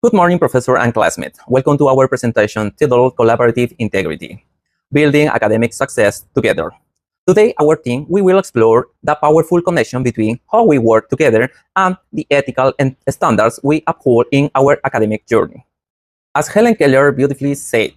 Good morning, Professor and classmates. Welcome to our presentation titled Collaborative Integrity, Building Academic Success Together. Today, our team, we will explore the powerful connection between how we work together and the ethical standards we uphold in our academic journey. As Helen Keller beautifully said,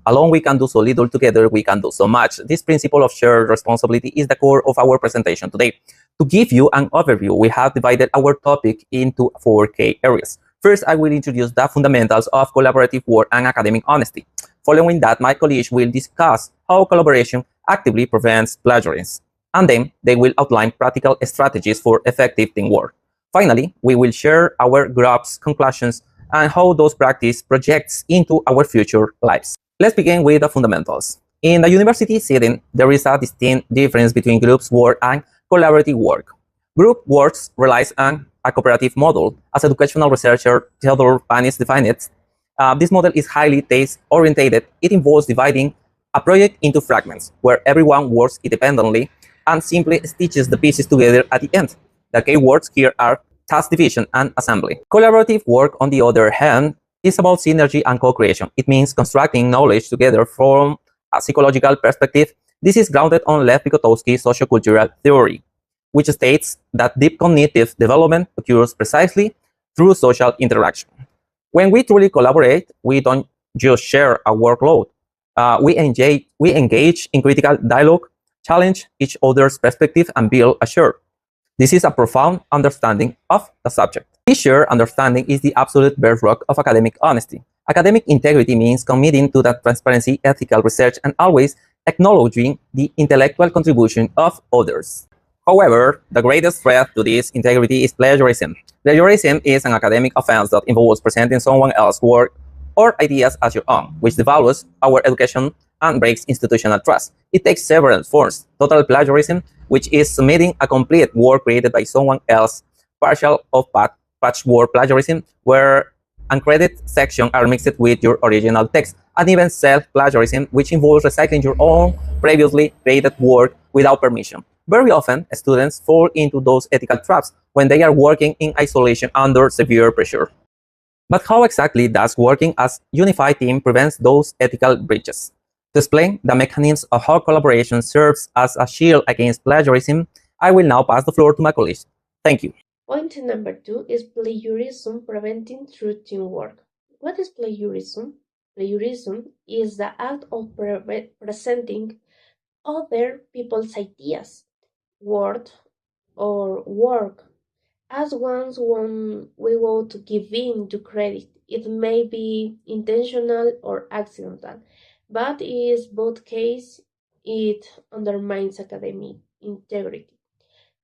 alone we can do so little, together we can do so much. This principle of shared responsibility is the core of our presentation today. To give you an overview, we have divided our topic into 4 key areas. First, I will introduce the fundamentals of collaborative work and academic honesty. Following that, my colleagues will discuss how collaboration actively prevents plagiarism. And then they will outline practical strategies for effective teamwork. Finally, we will share our group's conclusions and how those practices projects into our future lives. Let's begin with the fundamentals. In the university setting, there is a distinct difference between groups work and collaborative work. Group work relies on a cooperative model. As educational researcher Theodore Panis defined it, this model is highly task-oriented. It involves dividing a project into fragments, where everyone works independently and simply stitches the pieces together at the end. The key words here are task division and assembly. Collaborative work, on the other hand, is about synergy and co-creation. It means constructing knowledge together from a psychological perspective. This is grounded on Lev Vygotowski's sociocultural theory, which states that deep cognitive development occurs precisely through social interaction. When we truly collaborate, we don't just share a workload. We engage in critical dialogue, challenge each other's perspective, and build a shared. This is a profound understanding of the subject. This shared understanding is the absolute bedrock of academic honesty. Academic integrity means committing to that transparency, ethical research, and always acknowledging the intellectual contribution of others. However, the greatest threat to this integrity is plagiarism. Plagiarism is an academic offense that involves presenting someone else's work or ideas as your own, which devalues our education and breaks institutional trust. It takes several forms. Total plagiarism, which is submitting a complete work created by someone else; partial or patchwork plagiarism, where uncredited sections are mixed with your original text; and even self-plagiarism, which involves recycling your own previously created work without permission. Very often, students fall into those ethical traps when they are working in isolation under severe pressure. But how exactly does working as a unified team prevent those ethical breaches? To explain the mechanisms of how collaboration serves as a shield against plagiarism, I will now pass the floor to my colleagues. Thank you. Point number 2 is plagiarism preventing true teamwork. What is plagiarism? Plagiarism is the act of presenting other people's ideas, word, or work as one's one we want to give in to credit. It may be intentional or accidental, but in both cases it undermines academic integrity.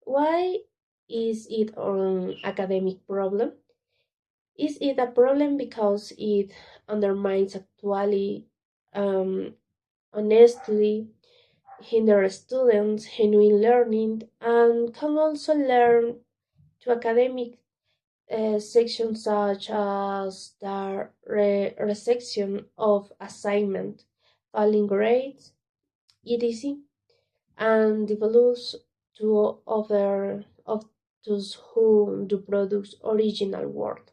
Why is it an academic problem? Is it a problem because it undermines actually, honestly, hinders students' genuine learning, and can also learn to academic sections such as the resection of assignment, failing grades, etc., and develops to other of those who do produce original work.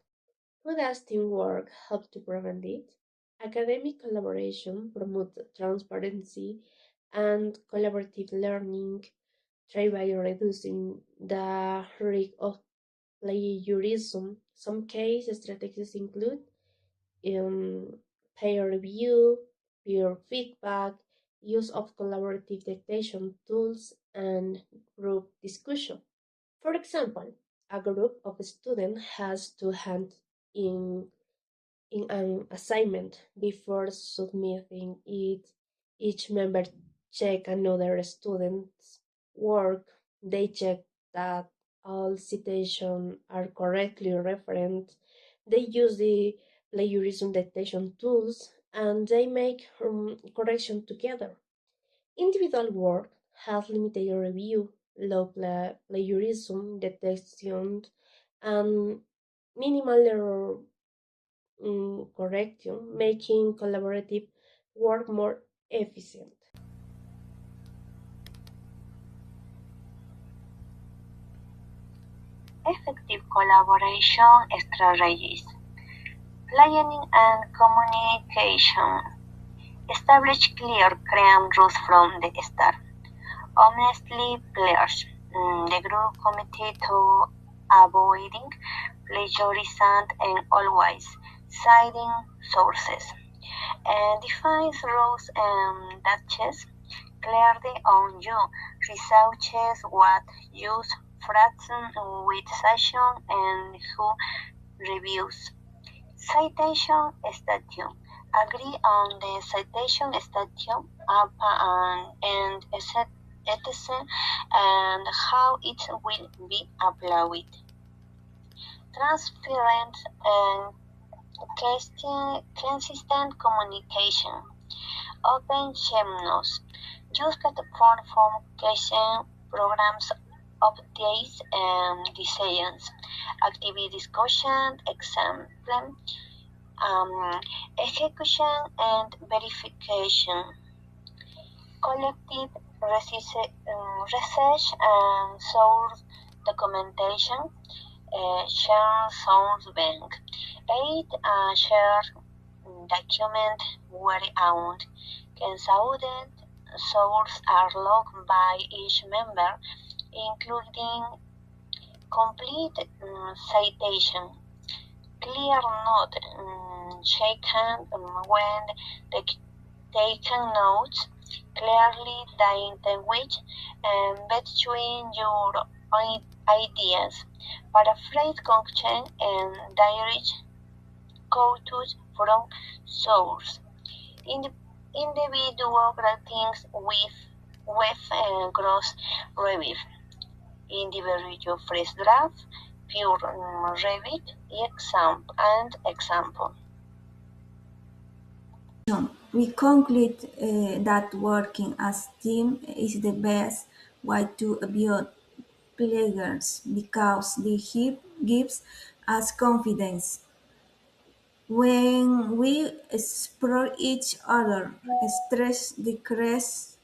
How does teamwork help to prevent it? Academic collaboration promotes transparency and collaborative learning, thereby reducing the risk of plagiarism. Some case strategies include um, peer review, peer feedback, use of collaborative dictation tools, and group discussion. For example, a group of students has to hand in, in an assignment before submitting it. Each member check another student's work. They check that all citations are correctly referenced. They use the plagiarism detection tools and they make correction together. Individual work has limited review, low plagiarism detection, and minimal error correction, making collaborative work more efficient. Effective collaboration strategies. Planning and communication. Establish clear crime rules from the start. Honestly, players. The group committed to avoiding plagiarism and always citing sources. And defines rules and touches clearly on you. Researches what use fraction with session and who reviews. Citation statute. Agree on the citation statute and etc. and how it will be applied. Transparent and consistent communication. Open channels. Use platform for question programs, updates, and decisions. Activity discussion, example, execution and verification, collective research and source documentation, share source bank, 8. Share document where owned, consulted sources are logged by each member, including complete citation. Clear note, shake hand when the taken notes, clearly distinguish between your ideas, paraphrase content and direct quotes from source. Individual ratings with gross review. Individual first draft, pure review, example. We conclude that working as team is the best way to avoid plagiarism because it gives us confidence. When we support each other, stress decreases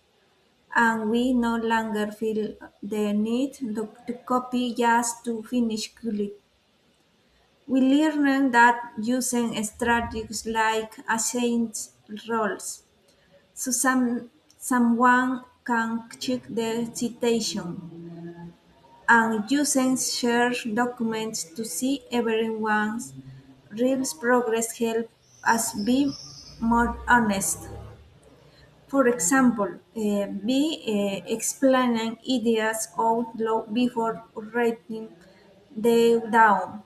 and we no longer feel the need to copy just to finish quickly. We learn that using strategies like assigned roles so someone can check the citation and using shared documents to see everyone's real progress help us be more honest. For example, be explaining ideas out loud before writing them down.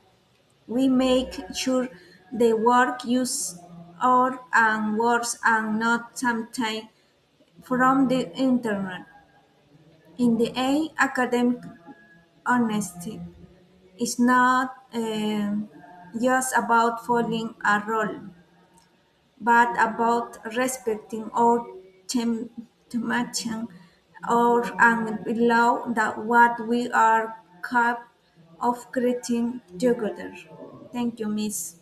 We make sure the work use our and words and not something from the internet. In the end, academic honesty is not just about following a rule, but about respecting our teaching or and below that what we are capable of creating together. Thank you, Miss.